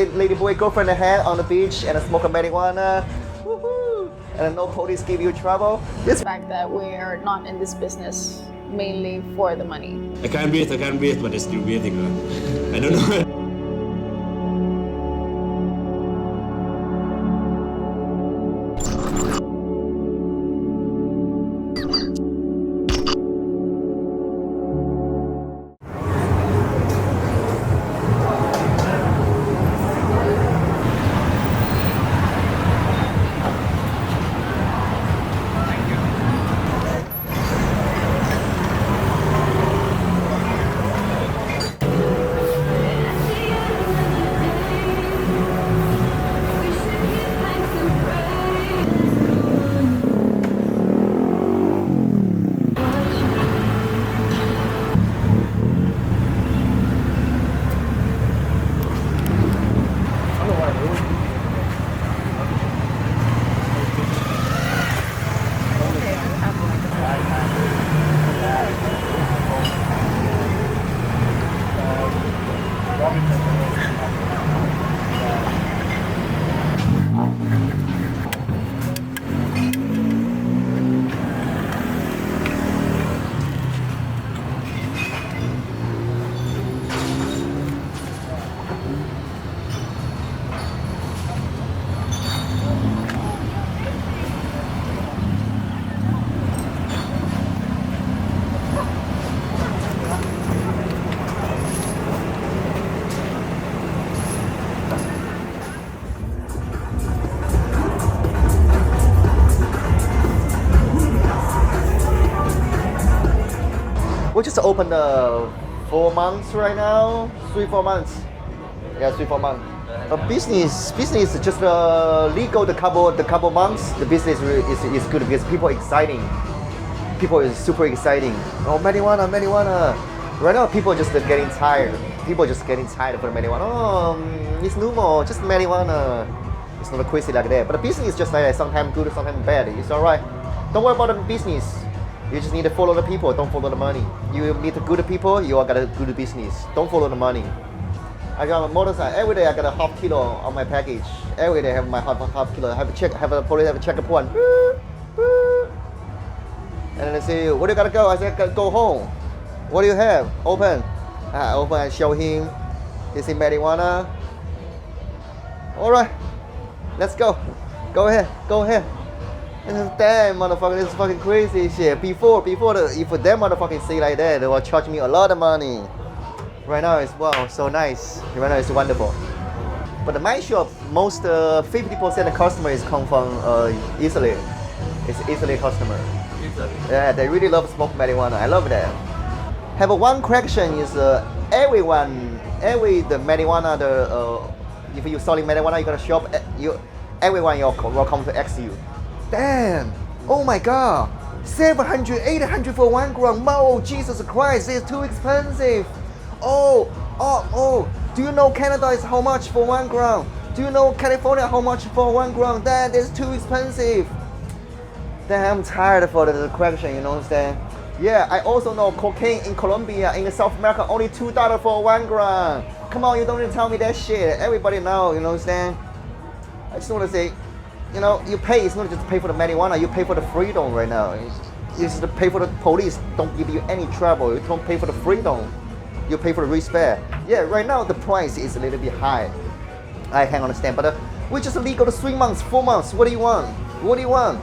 lady boy girlfriend in hand on the beach and smoke a marijuana. Woohoo! And no police give you trouble. The fact that we're not in this business mainly for the money. I can't breathe, but it's still breathing. I don't know. We just opened 4 months right now, 3-4 months. Yeah, 3-4 months. Business is just legal the couple months. The business is good because people are exciting. People is super exciting. Oh, marijuana. Right now people are just getting tired. People are just getting tired for the marijuana. Oh, it's normal, just marijuana. It's not crazy like that. But the business is just like that. Sometimes good, sometimes bad. It's alright. Don't worry about the business. You just need to follow the people, don't follow the money. You meet the good people, you are got a good business. Don't follow the money. I got a motorcycle. Every day I got a half kilo on my package. Every day I have my half kilo. Have a police have a check point. And then they say, where do you gotta go? I said, go home. What do you have? Open. I open and show him. They say marijuana. Alright, let's go. Go ahead. And then, damn, motherfucker, this is fucking crazy shit. Before if them motherfucking say like that, they will charge me a lot of money. Right now it's wow, so nice. Right now it's wonderful. But my shop, most 50% of customers come from Italy. It's Italy customer. Yeah, they really love smoke marijuana. I love that. Have one correction is the marijuana if you selling marijuana, you got a shop. Everyone will come to ask you. Damn! Oh my God! 700, 800 for 1 gram. Oh Jesus Christ! It's too expensive. Oh! Do you know Canada is how much for 1 gram? Do you know California how much for 1 gram? That is too expensive. Damn, I'm tired for the correction. You know what I'm saying? Yeah, I also know cocaine in Colombia, in South America, only $2 for 1 gram. Come on, you don't need to tell me that shit. Everybody know. You know what I'm saying? I just want to say. You know, you pay, it's not just pay for the marijuana, you pay for the freedom right now. You just pay for the police, don't give you any trouble. You don't pay for the freedom, you pay for the respect. Yeah, right now the price is a little bit high. I can understand, but we're just legal to 3 months, 4 months. What do you want?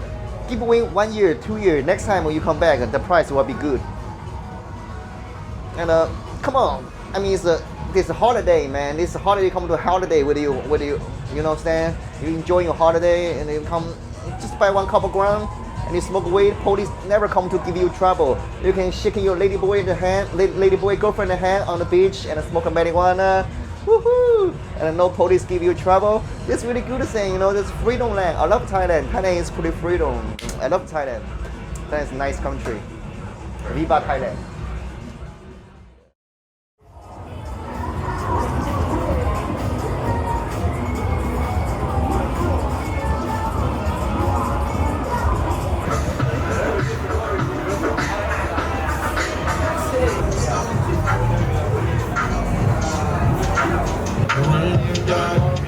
Keep away 1 year, 2 years. Next time when you come back, the price will be good. And come on, I mean, this holiday, man. This holiday come to a holiday with you know what I'm saying? You enjoy your holiday and you come just buy 1 couple gram and you smoke weed. Police never come to give you trouble. You can shake your lady boy girlfriend in hand on the beach and smoke a marijuana. Woohoo! And no police give you trouble. It's really good thing, you know. This freedom land. I love Thailand. Thailand is pretty freedom. I love Thailand. Thailand is a nice country. Viva Thailand. God.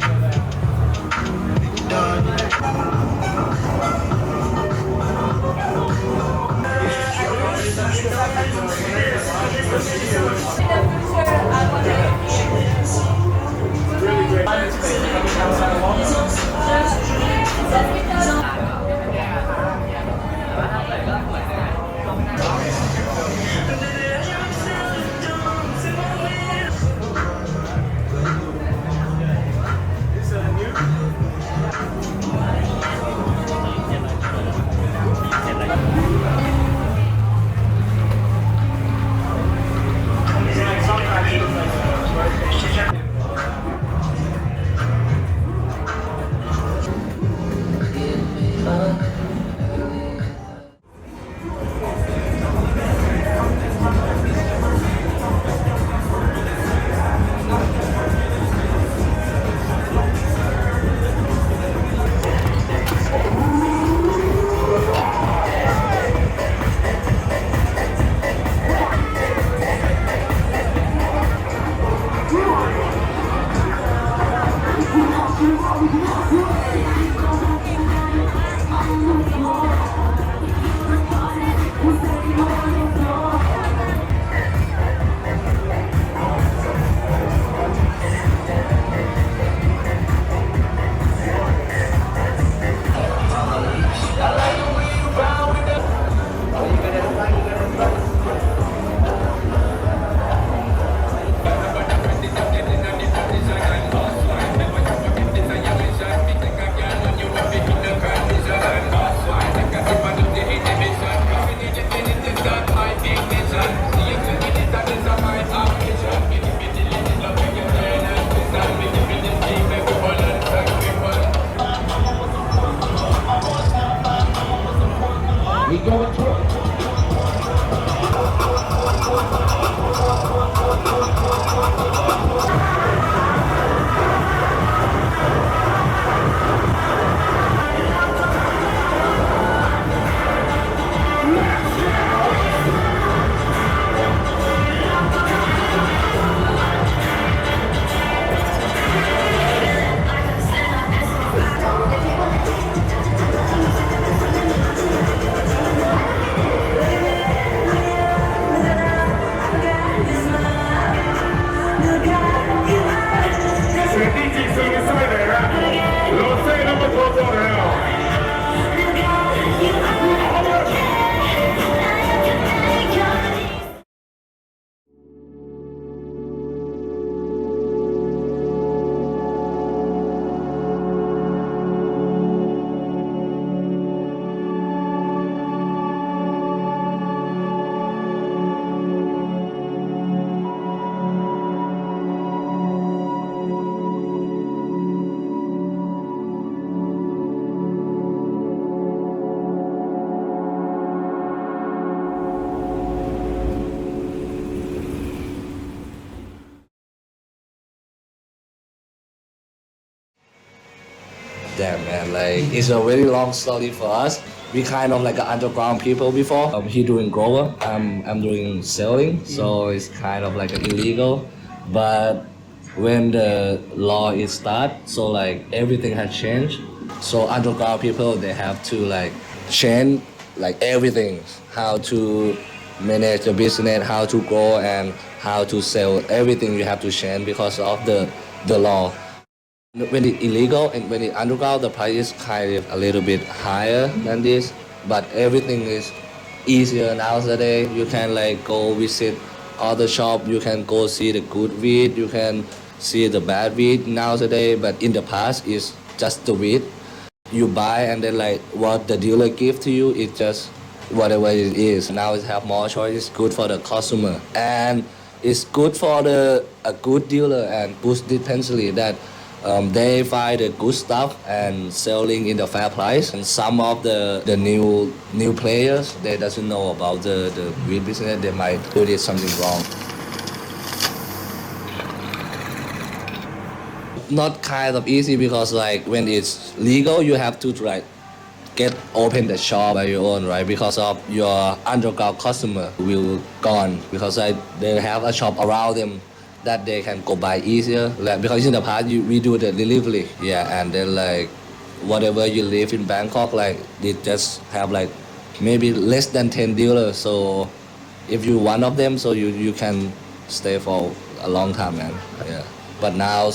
Damn man, like it's a very long story for us. We kind of like an underground people before. He doing grower, I'm doing selling, so it's kind of like illegal. But when the law is start, so like everything has changed. So underground people they have to like change like everything, how to manage the business, how to grow and how to sell. Everything you have to change because of the law. When it's illegal and when it's underground, the price is kind of a little bit higher than this, but everything is easier nowadays. You can like go visit other shop, you can go see the good weed, you can see the bad weed nowadays, but in the past it's just the weed. You buy and then like what the dealer give to you, it's just whatever it is. Now it have more choice, it's good for the customer. And it's good for a good dealer and good dispensary that they find the good stuff and selling in the fair price. And some of the new players, they doesn't know about the weed business, they might do this something wrong. Not kind of easy because like when it's legal, you have to like open the shop by your own, right? Because of your underground customer will gone because like they have a shop around them that they can go buy easier. Like, because in the past we do the delivery, yeah, and then like whatever you live in Bangkok, like they just have like maybe less than 10 dealers. So if you one of them, so you can stay for a long time, man. Yeah. But now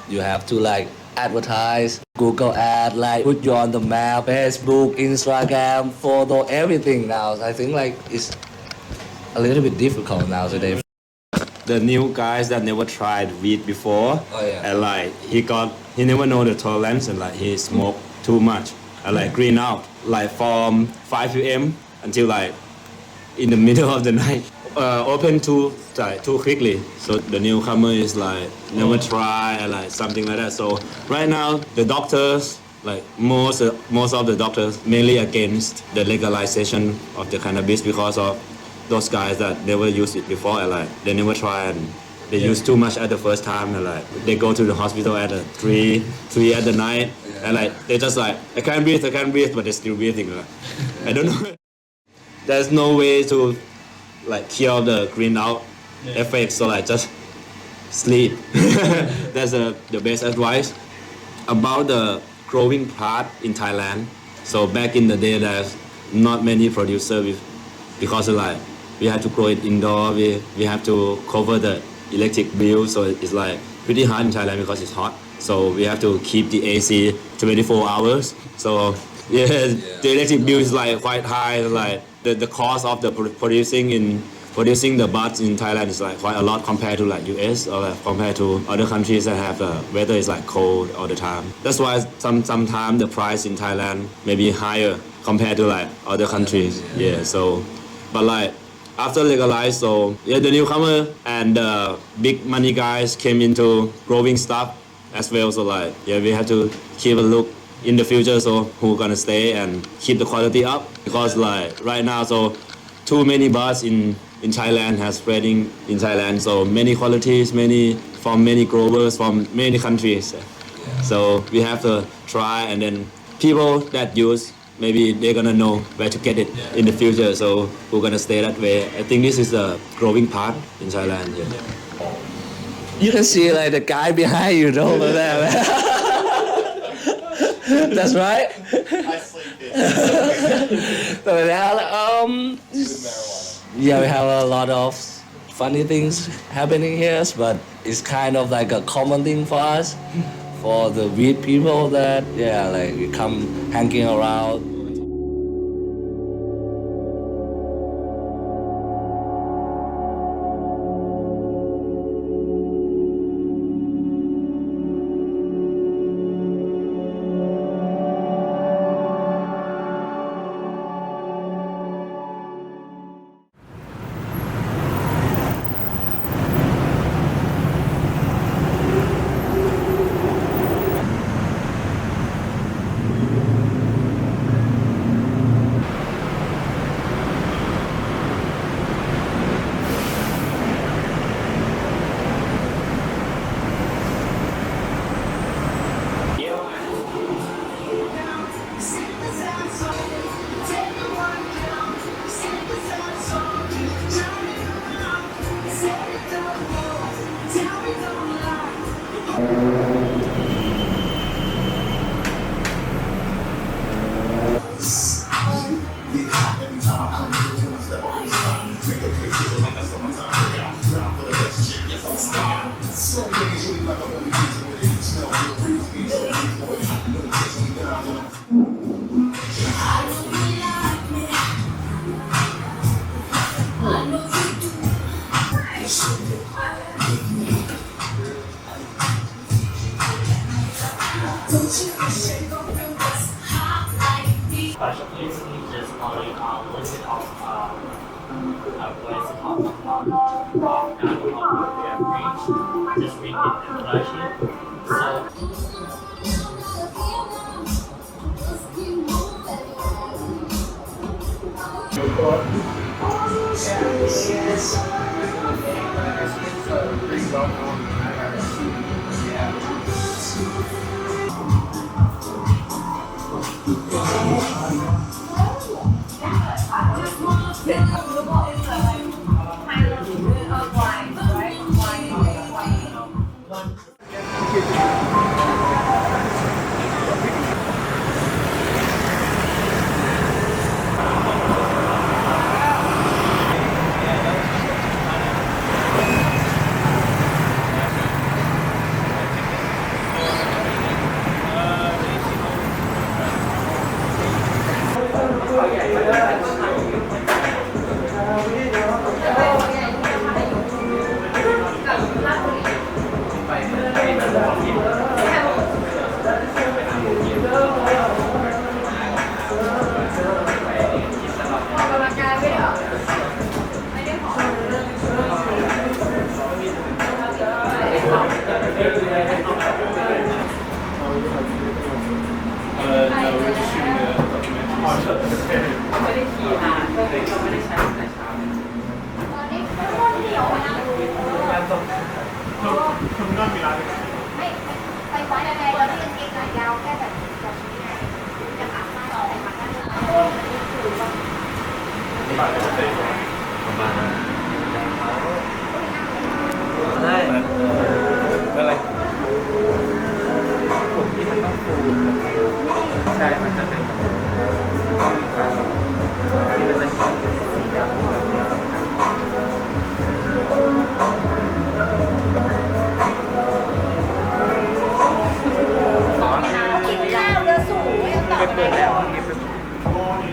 you have to like advertise, Google ad, like put you on the map, Facebook, Instagram, photo, everything now. I think like it's a little bit difficult nowadays. The new guys that never tried weed before, Oh, yeah. and like he never know the tolerance and like he smoked too much and like green out like from 5 p.m. until like in the middle of the night. Open too quickly, so the newcomer is like never try and like something like that. So right now the doctors, like most of the doctors mainly against the legalization of the cannabis because of those guys that never used it before and like they never try and they use too much at the first time and like they go to the hospital at 3 at the night and like they just like I can't breathe, but they're still breathing. Like, I don't know. There's no way to like cure the green out effect, so like just sleep. That's the best advice about the growing part in Thailand. So back in the day, there's not many producers because of like we have to grow it indoor. We have to cover the electric bill, so it's like pretty hard in Thailand because it's hot. So we have to keep the AC 24 hours. So yeah, the electric bill is like quite high. Like the cost of the producing the buds in Thailand is like quite a lot compared to like US or like compared to other countries that have the weather is like cold all the time. That's why sometimes the price in Thailand may be higher compared to like other countries. Yeah. So, but like after legalized, so yeah, the newcomer and the big money guys came into growing stuff as well. So like yeah, we have to keep a look in the future, so who gonna stay and keep the quality up, because like right now, so too many bars in Thailand has spreading in Thailand, so many qualities, many from many growers from many countries, so we have to try, and then people that use, maybe they're gonna know where to get it in the future, so we're gonna stay that way. I think this is a growing part in Thailand. You can see like the guy behind you over there. That's right. I sleep it. So yeah, we have a lot of funny things happening here, but it's kind of like a common thing for us, for the weed people that like we come hanging around.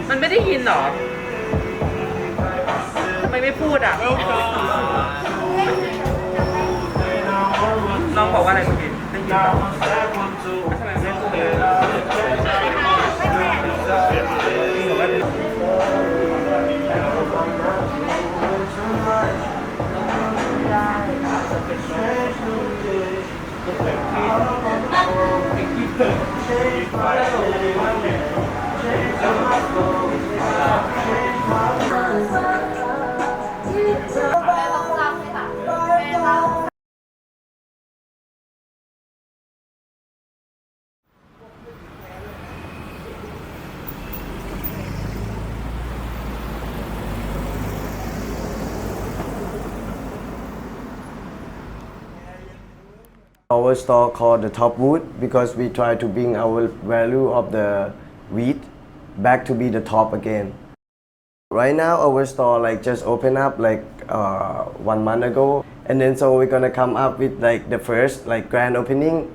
มันไม่ได้ยินหรอทำไมไม่พูดอ่ะน้องบอกว่าอะไรเมื่อกี้ได้ยินหรอทำไมไม่พูด Our store called the Topwood because we try to bring our value of the wheat back to be the top again. Right now our store like just opened up like 1 month ago, and then so we're gonna come up with like the first like grand opening.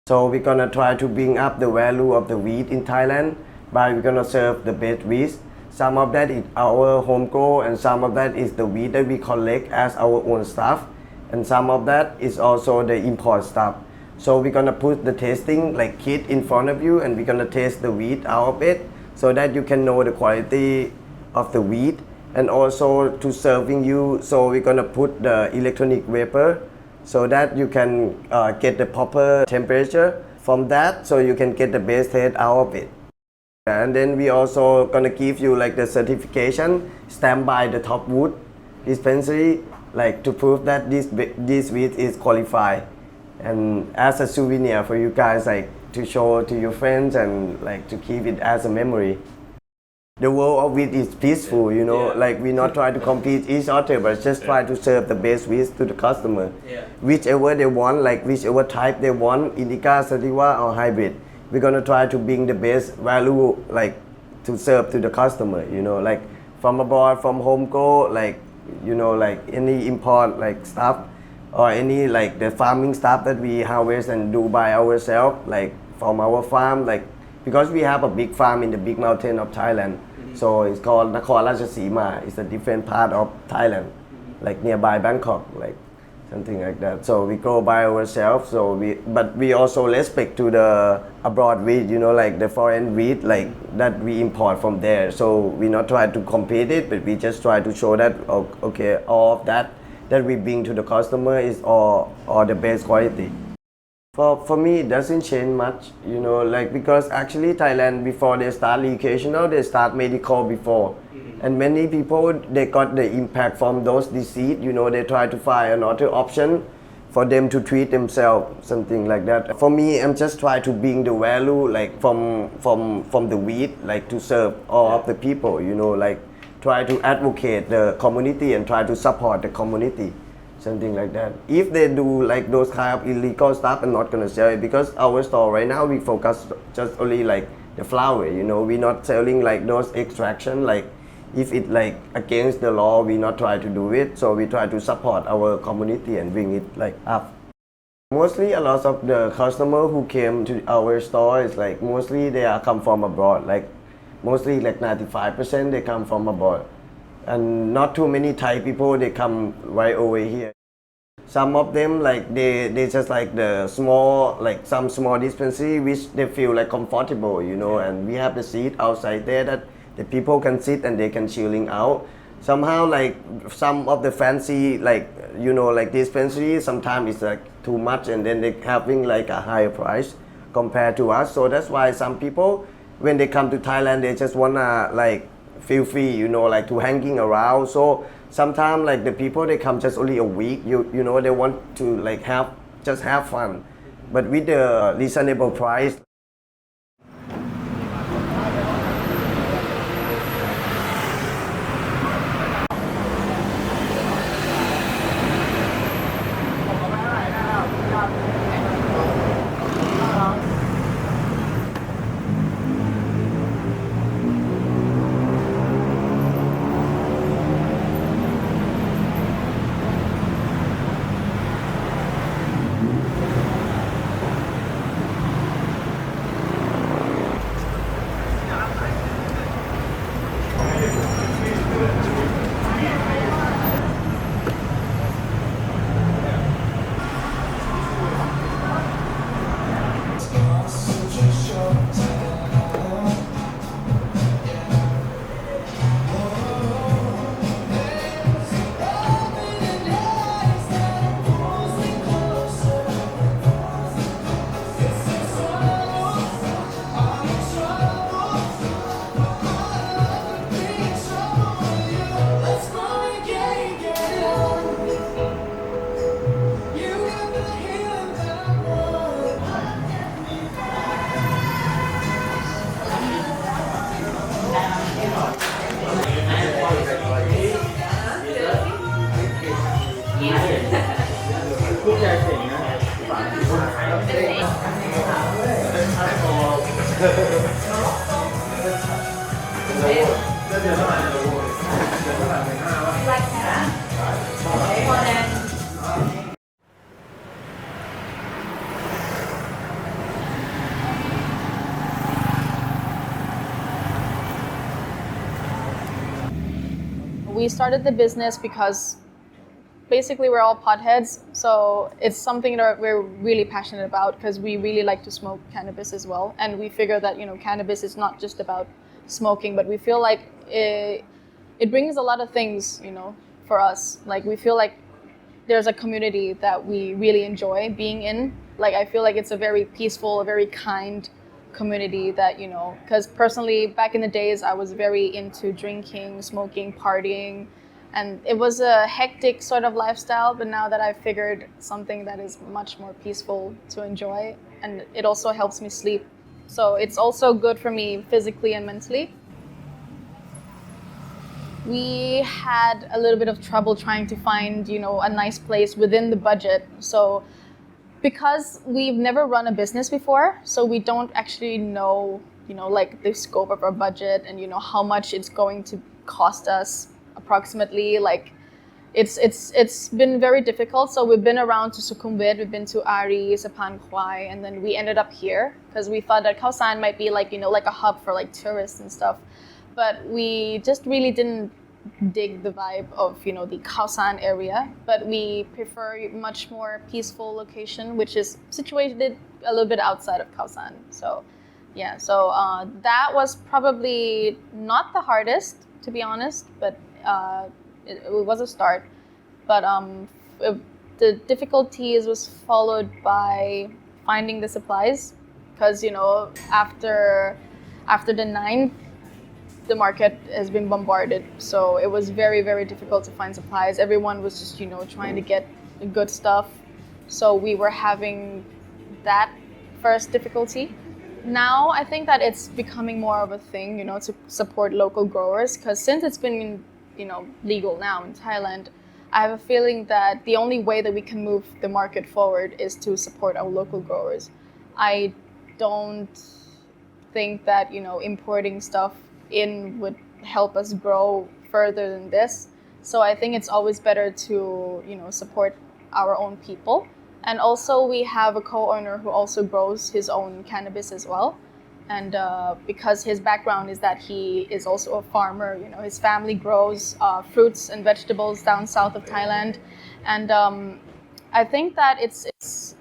So we're gonna try to bring up the value of the wheat in Thailand by we're gonna serve the best wheat. Some of that is our home grow and some of that is the wheat that we collect as our own stuff. And some of that is also the import stuff. So we're gonna put the tasting like kit in front of you, and we're gonna taste the wheat out of it so that you can know the quality of the wheat, and also to serving you. So we're gonna put the electronic vapor so that you can get the proper temperature from that, so you can get the best taste out of it. And then we also gonna give you like the certification stamped by the Topwood dispensary, like to prove that this wheat is qualified, and as a souvenir for you guys, like to show to your friends and like to keep it as a memory. The world of wheat is peaceful, you know, like we not try to compete each other, but just try to serve the best wheat to the customer. Whichever they want, like whichever type they want, indica, sativa or hybrid, we're gonna try to bring the best value like to serve to the customer, you know, like from abroad, from home grow, like, you know, like any import like stuff or any like the farming stuff that we harvest and do by ourselves, like from our farm, like because we have a big farm in the big mountain of Thailand. So it's called Nakhon Ratchasima. It's a different part of Thailand, like nearby Bangkok, like something like that. So we grow by ourselves. But we also respect to the abroad wheat, you know, like the foreign wheat, like that we import from there. So we not try to compete it, but we just try to show that okay, all of that we bring to the customer is all the best quality. For me, it doesn't change much, you know, like because actually Thailand, before they start recreational, they start medical before. And many people, they got the impact from those disease, you know, they try to find another option for them to treat themselves, something like that. For me, I'm just trying to bring the value like from the wheat, like to serve all of the people, you know, like try to advocate the community and try to support the community. Something like that. If they do like those kind of illegal stuff, I'm not gonna sell it because our store right now we focus just only like the flower. You know, we're not selling like those extraction. Like if it like against the law, we not try to do it. So we try to support our community and bring it like up. Mostly a lot of the customer who came to our store is like mostly they are come from abroad. Like mostly like 95% they come from abroad. And not too many Thai people, they come right over here. Some of them like they just like the small, like some small dispensary which they feel like comfortable, you know, and we have the seat outside there that the people can sit and they can chilling out. Somehow like some of the fancy like, you know, like dispensary, sometimes it's like too much and then they having like a higher price compared to us. So that's why some people, when they come to Thailand, they just wanna like feel free, you know, like to hanging around. So sometimes like the people they come just only a week, you know, they want to like just have fun, but with the reasonable price. We started the business because basically we're all potheads, so it's something that we're really passionate about because we really like to smoke cannabis as well, and we figure that cannabis is not just about smoking, but we feel like it brings a lot of things for us. Like we feel like there's a community that we really enjoy being in. Like I feel like it's a very peaceful, a very kind community that because personally back in the days I was very into drinking, smoking, partying, and it was a hectic sort of lifestyle. But now that I've figured something that is much more peaceful to enjoy, and it also helps me sleep, so it's also good for me physically and mentally. We had a little bit of trouble trying to find a nice place within the budget. So because we've never run a business before, so we don't actually know, like the scope of our budget and how much it's going to cost us approximately. Like it's been very difficult. So we've been around to Sukhumvit, we've been to Ari, Sapan Khwai, and then we ended up here because we thought that Khaosan might be like like a hub for like tourists and stuff. But we just really didn't dig the vibe of the Khaosan area, but we prefer a much more peaceful location, which is situated a little bit outside of Khaosan. So yeah, so that was probably not the hardest, to be honest, but it was a start. But the difficulties was followed by finding the supplies, because after the 9th, the market has been bombarded, so it was very, very difficult to find supplies. Everyone was just trying to get good stuff, so we were having that first difficulty. Now I think that it's becoming more of a thing to support local growers, because since it's been legal now in Thailand, I have a feeling that the only way that we can move the market forward is to support our local growers. I don't think that importing stuff in would help us grow further than this. So I think it's always better to support our own people. And also we have a co-owner who also grows his own cannabis as well. And because his background is that he is also a farmer, his family grows fruits and vegetables down south of Thailand. And I think that it's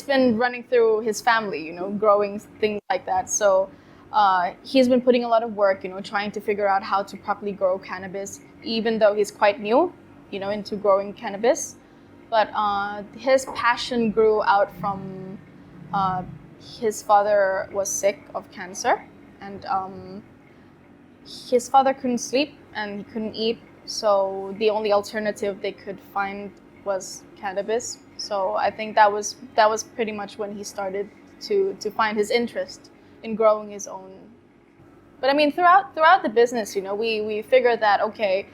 been running through his family, growing things like that. So he's been putting a lot of work, trying to figure out how to properly grow cannabis, even though he's quite new, into growing cannabis. But his passion grew out from his father was sick of cancer, and his father couldn't sleep and he couldn't eat. So the only alternative they could find was cannabis. So I think that was pretty much when he started to find his interest in growing his own. But I mean, throughout the business, we figured that okay,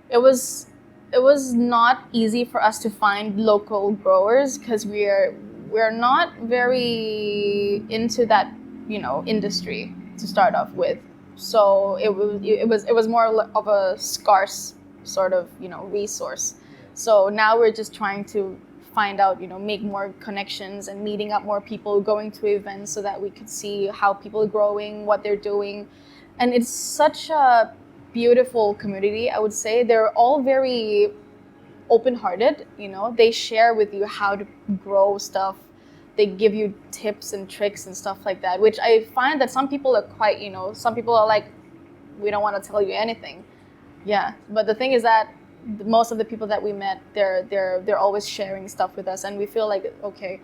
it was not easy for us to find local growers because we're not very into that industry to start off with. So it was more of a scarce sort of resource. So now we're just trying to find out, make more connections and meeting up more people, going to events so that we could see how people are growing, what they're doing. And it's such a beautiful community, I would say. They're all very open-hearted, they share with you how to grow stuff. They give you tips and tricks and stuff like that, which I find that some people are quite, some people are like, we don't want to tell you anything. Yeah, but the thing is that most of the people that we met, they're always sharing stuff with us, and we feel like, okay,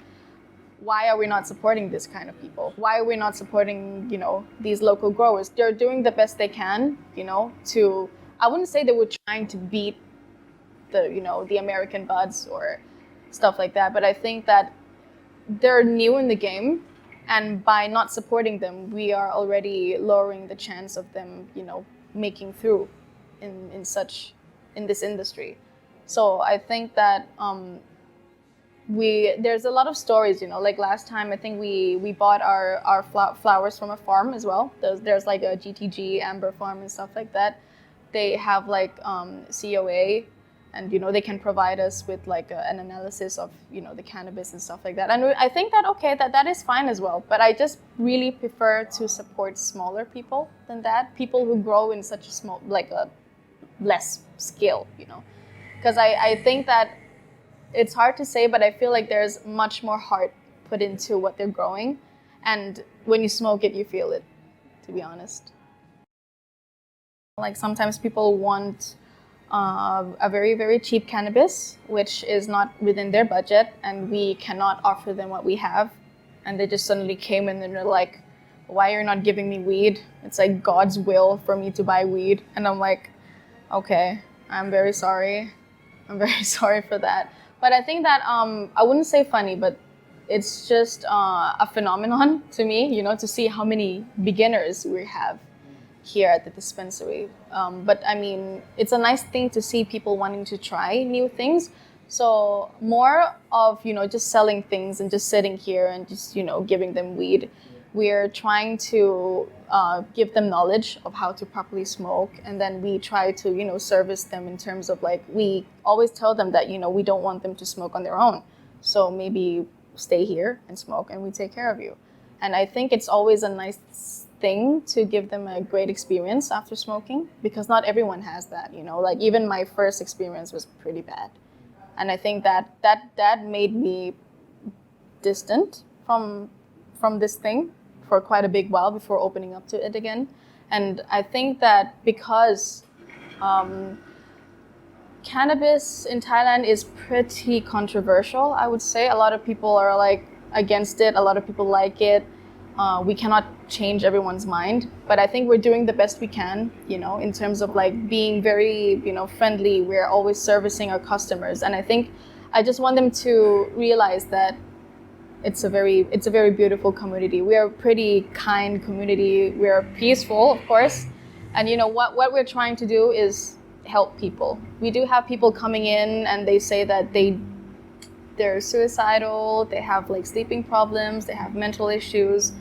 why are we not supporting this kind of people? Why are we not supporting, these local growers? They're doing the best they can, to, I wouldn't say they were trying to beat the American buds or stuff like that, but I think that they're new in the game, and by not supporting them, we are already lowering the chance of them, making through in this industry. So I think that there's a lot of stories, like last time I think we bought our flowers from a farm as well. There's like a GTG amber farm and stuff like that. They have like COA, and they can provide us with like an analysis of the cannabis and stuff like that. And I think that that is fine as well. But I just really prefer to support smaller people than that, people who grow in such a small, like a less scale, because I think that it's hard to say, but I feel like there's much more heart put into what they're growing, and when you smoke it, you feel it, to be honest. Like sometimes people want a very, very cheap cannabis, which is not within their budget, and we cannot offer them what we have, and they just suddenly came in and they're like, why are you not giving me weed? It's like God's will for me to buy weed, and I'm like, okay, I'm very sorry. I'm very sorry for that. But I think that, I wouldn't say funny, but it's just a phenomenon to me, to see how many beginners we have here at the dispensary. But I mean, it's a nice thing to see people wanting to try new things. So more of, just selling things and just sitting here and just, giving them weed. We're trying to give them knowledge of how to properly smoke, and then we try to, service them in terms of like, we always tell them that, we don't want them to smoke on their own. So maybe stay here and smoke and we take care of you. And I think it's always a nice thing to give them a great experience after smoking, because not everyone has that, like even my first experience was pretty bad. And I think that made me distant from this thing for quite a big while before opening up to it again. And I think that because cannabis in Thailand is pretty controversial, I would say. A lot of people are like against it, a lot of people like it. We cannot change everyone's mind, but I think we're doing the best we can, in terms of like being very, friendly. We're always servicing our customers. And I think I just want them to realize that it's a very beautiful community. We are a pretty kind community. We are peaceful, of course. And what we're trying to do is help people. We do have people coming in and they say that they're suicidal, they have like sleeping problems, they have mental issues,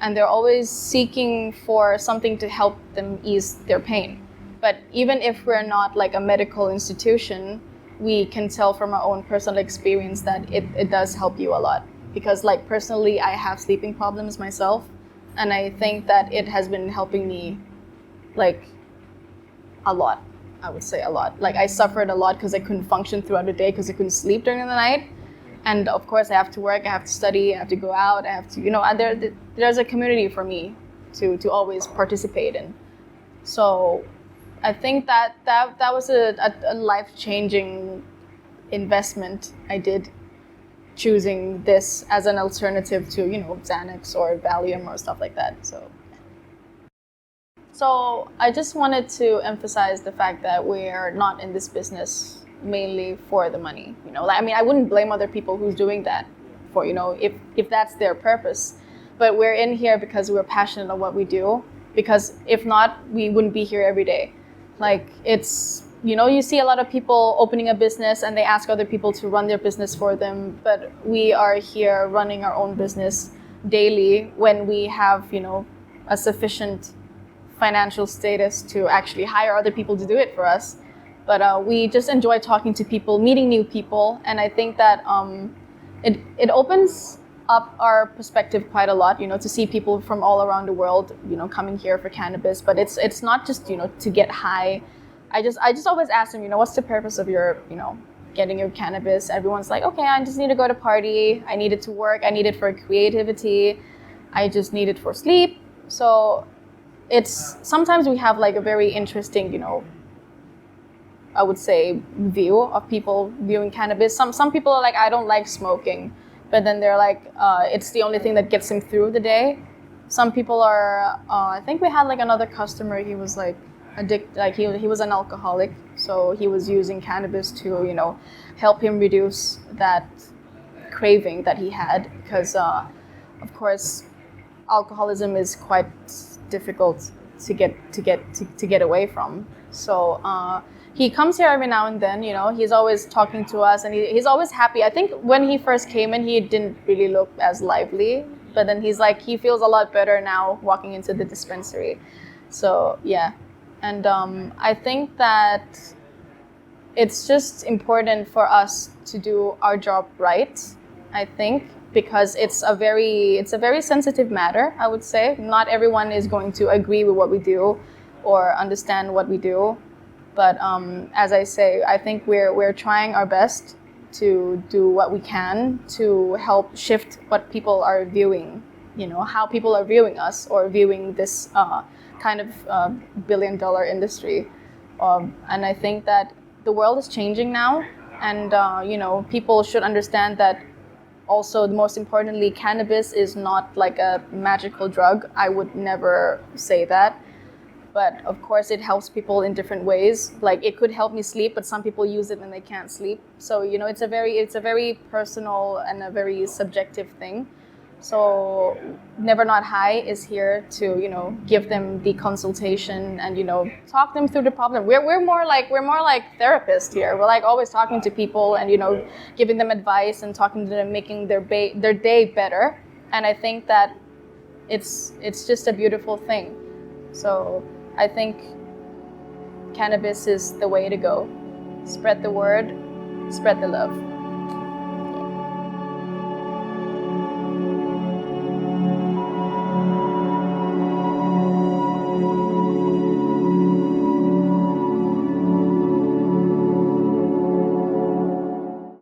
and they're always seeking for something to help them ease their pain. But even if we're not like a medical institution, we can tell from our own personal experience that it does help you a lot. Because like personally, I have sleeping problems myself, and I think that it has been helping me like a lot. I would say a lot. Like I suffered a lot because I couldn't function throughout the day because I couldn't sleep during the night. And of course I have to work, I have to study, I have to go out, I have to, and there's a community for me to always participate in. So I think that was a life-changing investment I did, choosing this as an alternative to, Xanax or Valium or stuff like that. So I just wanted to emphasize the fact that we're not in this business mainly for the money. I wouldn't blame other people who's doing that for, if that's their purpose. But we're in here because we're passionate on what we do. Because if not, we wouldn't be here every day. Like it's, you see a lot of people opening a business and they ask other people to run their business for them. But we are here running our own business daily when we have, a sufficient financial status to actually hire other people to do it for us. But we just enjoy talking to people, meeting new people, and I think that it opens up our perspective quite a lot, to see people from all around the world, coming here for cannabis. But it's not just, to get high. I just always ask them, what's the purpose of your, getting your cannabis? Everyone's like, okay, I just need to go to party. I need it to work. I need it for creativity. I just need it for sleep. So it's sometimes we have like a very interesting, I would say, view of people viewing cannabis. Some people are like, I don't like smoking, but then they're like, it's the only thing that gets him through the day. Some people are, I think we had like another customer, he was like addicted, like he was an alcoholic, so he was using cannabis to, help him reduce that craving that he had, because of course, alcoholism is quite difficult to get away from. So he comes here every now and then, he's always talking to us, and he's always happy. I think when he first came in, he didn't really look as lively, but then he's like, he feels a lot better now walking into the dispensary. So yeah. And I think that it's just important for us to do our job right, I think, because it's a very sensitive matter, I would say. Not everyone is going to agree with what we do or understand what we do. But as I say, I think we're trying our best to do what we can to help shift what people are viewing, how people are viewing us or viewing this kind of billion-dollar industry. And I think that the world is changing now, and people should understand that. Also, most importantly, cannabis is not like a magical drug. I would never say that. But of course, it helps people in different ways. Like, it could help me sleep, but some people use it and they can't sleep. So, it's a very personal and a very subjective thing. So Never Not High is here to, give them the consultation and, talk them through the problem. We're more like therapists here. We're like always talking to people and, giving them advice and talking to them, making their day better. And I think that it's just a beautiful thing. So I think cannabis is the way to go. Spread the word, spread the love.